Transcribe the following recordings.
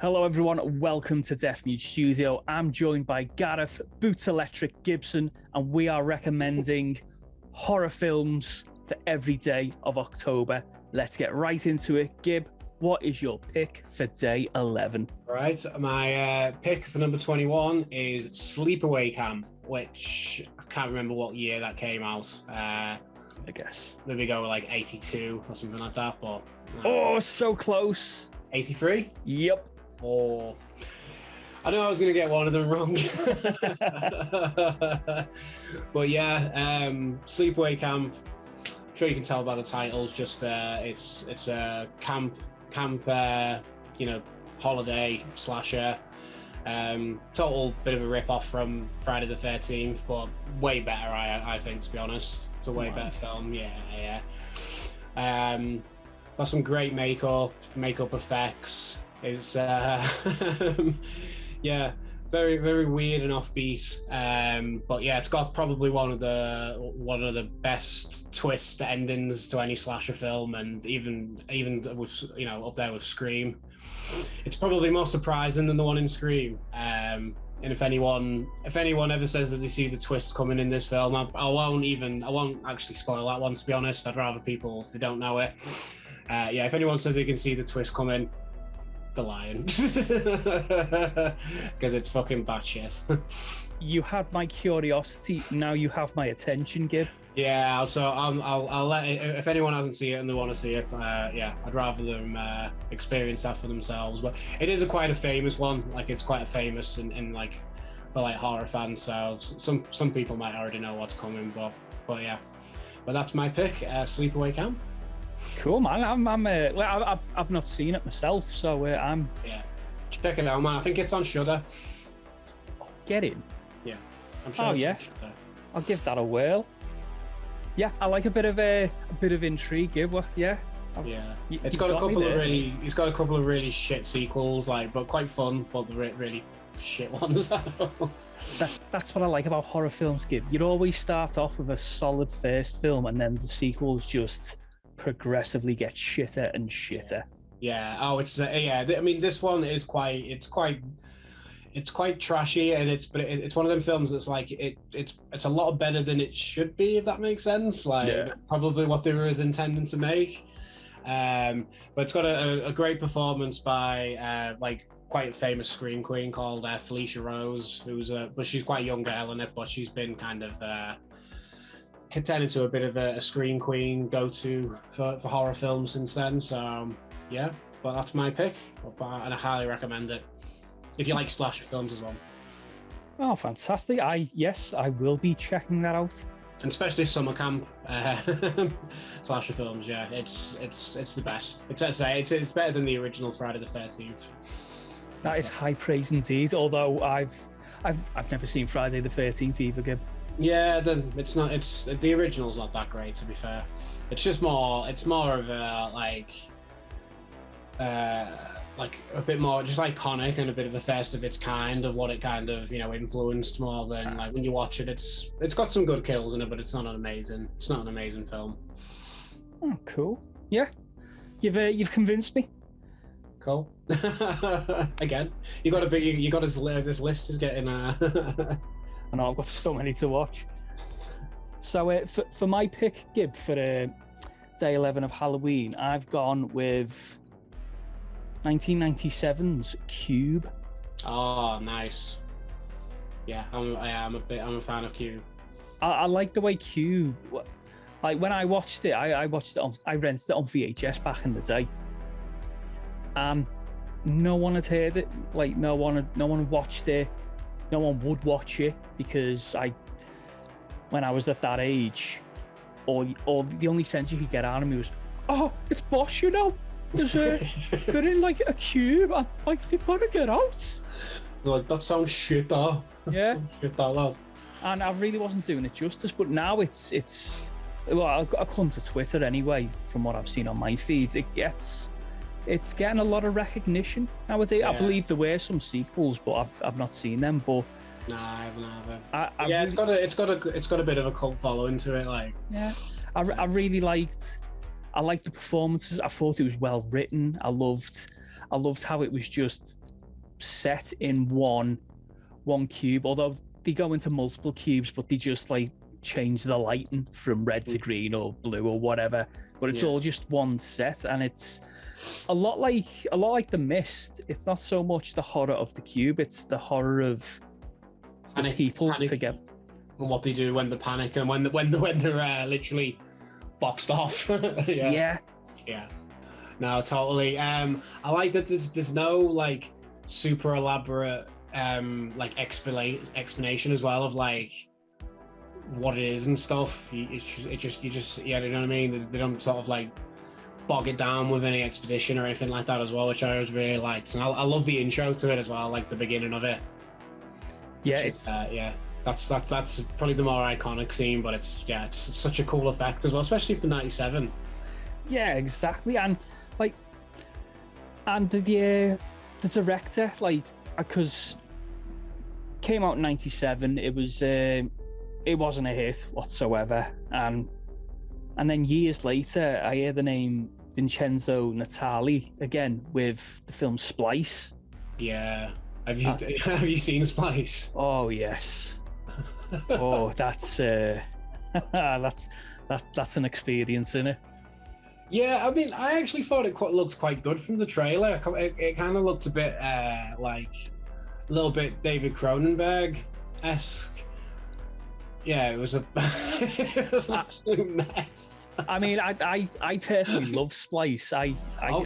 Hello everyone, welcome to Deaf Mute Studio. I'm joined by Garreth Boots Electric Gibson, and we are recommending horror films for every day of October. Let's get right into it. Gib, what is your pick for day 11? Right, my pick for number 21 is Sleepaway Camp, which I can't remember what year that came out. I guess. Maybe go like 82 or something like that, but... Oh, so close. 83? Yep. Oh, I know I was going to get one of them wrong. But yeah, Sleepaway Camp, I'm sure you can tell by the titles, just it's a camp holiday slasher. Total bit of a rip-off from Friday the 13th, but way better, I think, to be honest. It's a way better film, yeah. Got some great makeup effects. It's very, very weird and offbeat. But yeah, it's got probably one of the best twist endings to any slasher film, and even with, up there with Scream. It's probably more surprising than the one in Scream. And if anyone ever says that they see the twist coming in this film, I won't actually spoil that one, to be honest. I'd rather people, if they don't know it. If anyone says they can see the twist coming, the lion. Because it's fucking batshit. You had my curiosity, now you have my attention, Gib. Yeah, so I'll let it, if anyone hasn't seen it and they want to see it, I'd rather them experience that for themselves. But it is quite a famous one. Like, it's quite a famous in like for like horror fans. So some people might already know what's coming. But yeah, but that's my pick. Sleepaway Camp. Cool, man. I've not seen it myself, so I'm... Yeah, check it out, man. I think it's on Shudder. Oh, get in. Yeah, I'm sure it's on Shudder. I'll give that a whirl. Yeah, I like a bit of intrigue. Yeah. It's got a couple of really shit sequels, but quite fun, but the really shit ones. That's what I like about horror films, Gib. You'd always start off with a solid first film, and then the sequels just progressively get shitter and shitter. Yeah. Oh, it's I mean, this one is quite trashy, and it's one of them films that's like it's a lot better than it should be, if that makes sense. Probably what they were intending to make. But it's got a great performance by quite a famous scream queen called Felicia Rose, but she's quite young girl in it, but she's been kind of contended to a bit of a scream queen go-to for horror films since then. So yeah, but that's my pick, and I highly recommend it if you like slasher films as well. Oh, fantastic. I will be checking that out. And especially summer camp slasher films, yeah. It's the best. It's better than the original Friday the 13th. That is high praise indeed, although I've never seen Friday the 13th either, Gib. Yeah, the original's not that great, to be fair. It's more of a a bit more just iconic and a bit of a first of its kind of what it kind of influenced, more than when you watch it. It's got some good kills in it, but it's not an amazing film. Oh, cool. Yeah, you've convinced me. Cool. Again, this list is getting I know, I've got so many to watch. So for my pick, Gib, for day 11 of Halloween, I've gone with 1997's Cube. Oh, nice. Yeah, I'm a fan of Cube. I like the way Cube, like when I watched it, I rented it on VHS back in the day, and no one had heard it. Like no one watched it. No one would watch it because when I was at that age, or the only sense you could get out of me was, oh, it's Bosch, they're in like a cube, and like they've got to get out. Like, that sounds shit, though. Yeah. Sounds shit, that lad. And I really wasn't doing it justice, but now it's well, I come to Twitter anyway. From what I've seen on my feeds, it's getting a lot of recognition nowadays. Yeah. I believe there were some sequels, but I've not seen them. But nah, I haven't either. It's got a bit of a cult following to it, like. Yeah, I really liked I liked the performances. I thought it was well written. I loved how it was just set in one cube, although they go into multiple cubes, but they just like change the lighting from red to green or blue or whatever, but it's all just one set, and it's a lot like The Mist. It's not so much the horror of the cube, it's the horror of the people together and what they do when they panic and when they're literally boxed off. Yeah no, totally. I like that there's no like super elaborate like explanation as well of like what it is and stuff. You just yeah, you know what I mean? They don't sort of like bog it down with any exposition or anything like that as well, which I always really liked. And I love the intro to it as well, like the beginning of it. Yeah, it's that's probably the more iconic scene, but it's such a cool effect as well, especially for 97. Yeah, exactly. And like, and the director, like, because came out in 97, it wasn't a hit whatsoever, and then years later I hear the name Vincenzo Natali again with the film Splice. Yeah, have you seen Splice? Oh yes. Oh, that's that's an experience, isn't it? Yeah, I mean, I actually thought it looked quite good from the trailer. It kind of looked a bit like a little bit David Cronenberg-esque. Yeah, it was an absolute mess. I mean, I personally love Splice.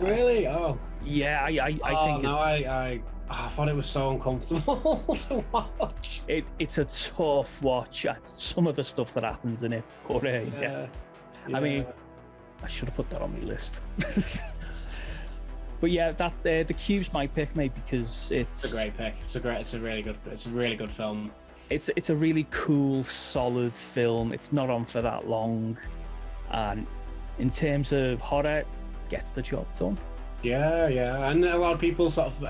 Really? Oh. Yeah, I think I thought it was so uncomfortable to watch. It's a tough watch. Some of the stuff that happens in it, but yeah. I mean, I should have put that on my list. But yeah, that the Cube's my pick, mate, because it's a great pick. It's a really good film. It's a really cool, solid film. It's not on for that long, and in terms of horror, gets the job done. Yeah, and a lot of people sort of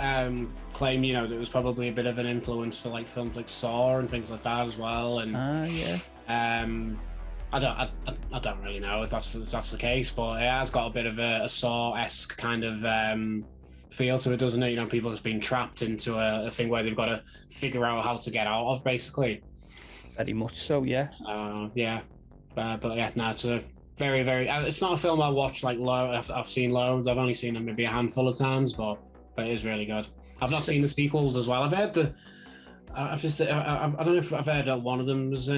claim, you know, that it was probably a bit of an influence for like films like Saw and things like that as well. And I don't really know if that's the case, but it has got a bit of a Saw-esque kind of feel to it, doesn't it? You know, people just being trapped into a thing where they've got to figure out how to get out of, basically. Very much so, yeah. But yeah, no, it's a very, very. It's not a film I watch like I've seen loads. I've only seen it maybe a handful of times, but it is really good. I've not seen the sequels as well. I've heard I don't know if I've heard that one of them is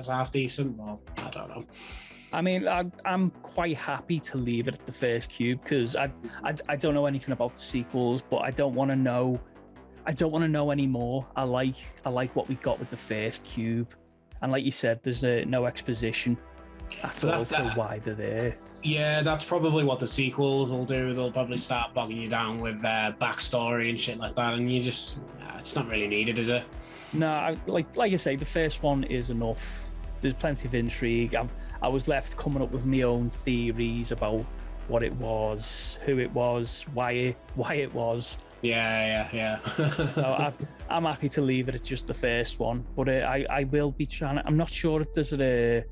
half decent, but I don't know. I mean, I'm quite happy to leave it at the first Cube because I don't know anything about the sequels, but I don't want to know. I don't want to know anymore. I like what we got with the first Cube, and like you said, there's no exposition at all to why they're there. Yeah, that's probably what the sequels will do. They'll probably start bogging you down with backstory and shit like that, and you just it's not really needed, is it? No, like I say, the first one is enough. There's plenty of intrigue. I was left coming up with my own theories about what it was, who it was, why it was. Yeah. So I'm happy to leave it at just the first one, but I will be trying. I'm not sure if there's a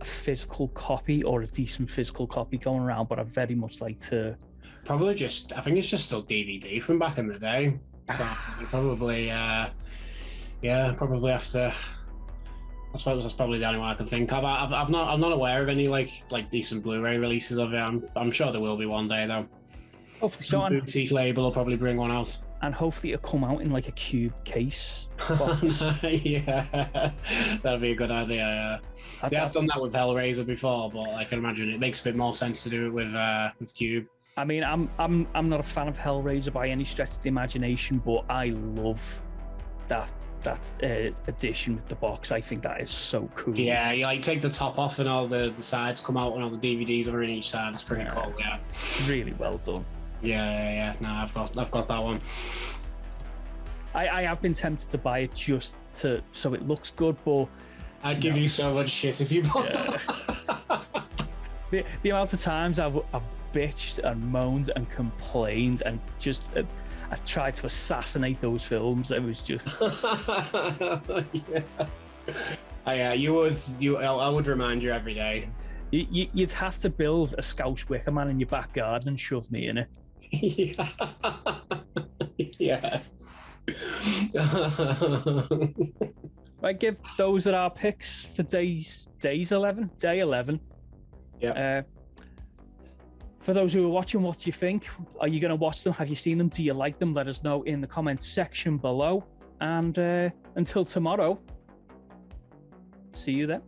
physical copy or a decent physical copy going around, but I'd very much like to. Probably I think it's just still DVD from back in the day. So probably probably have to. I suppose that's probably the only one I can think of. I'm not aware of any like decent Blu-ray releases of it. I'm sure there will be one day though. Hopefully, some boutique label will probably bring one out. And hopefully it'll come out in like a cube case. Yeah, that'd be a good idea. Yeah. They have done that with Hellraiser before, but I can imagine it makes a bit more sense to do it with Cube. I mean, I'm not a fan of Hellraiser by any stretch of the imagination, but I love that edition with the box. I think that is so cool. Yeah, you like take the top off and all the sides come out and all the DVDs are in each side. It's pretty cool. Yeah, really well done. Yeah. No, I've got that one. I have been tempted to buy it just so it looks good, but I'd give you so much shit if you bought it. The amount of times I've bitched and moaned and complained and just I tried to assassinate those films. It was just I would remind you every day. You'd have to build a Scouse Wicker Man in your back garden and shove me in it. Yeah. Right, give those are our picks for day 11. Yeah. For those who are watching, what do you think? Are you going to watch them? Have you seen them? Do you like them? Let us know in the comments section below. And until tomorrow, see you then.